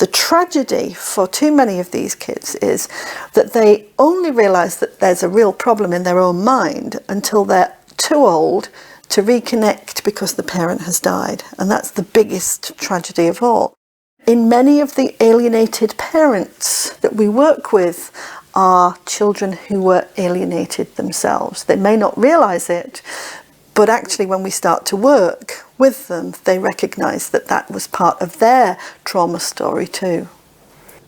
The tragedy for too many of these kids is that they only realise that there's a real problem in their own mind until they're too old to reconnect because the parent has died. And that's the biggest tragedy of all. In many of the alienated parents that we work with are children who were alienated themselves. They may not realise it, but actually when we start to work with them, they recognise that that was part of their trauma story too.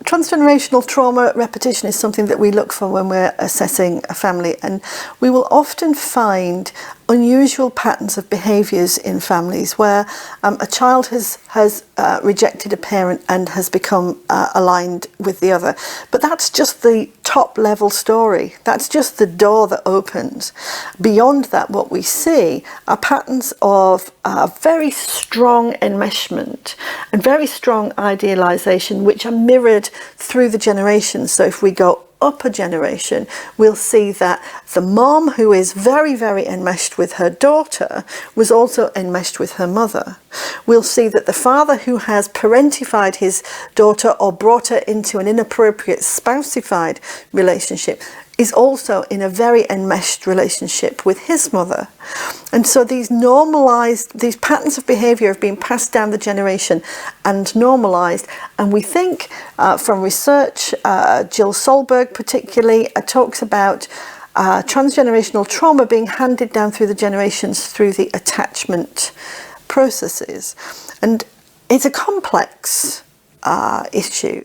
Transgenerational trauma repetition is something that we look for when we're assessing a family, and we will often find unusual patterns of behaviours in families where a child has rejected a parent and has become aligned with the other. But that's just the top level story. That's just the door that opens. Beyond that, what we see are patterns of very strong enmeshment and very strong idealisation, which are mirrored through the generations. So if we go up a generation, we'll see that the mom, who is very, very enmeshed with her daughter, was also enmeshed with her mother. We'll see that the father, who has parentified his daughter or brought her into an inappropriate spouseified relationship, is also in a very enmeshed relationship with his mother. And so these patterns of behaviour have been passed down the generation and normalised. And we think from research, Jill Solberg particularly talks about transgenerational trauma being handed down through the generations through the attachment processes. And it's a complex issue.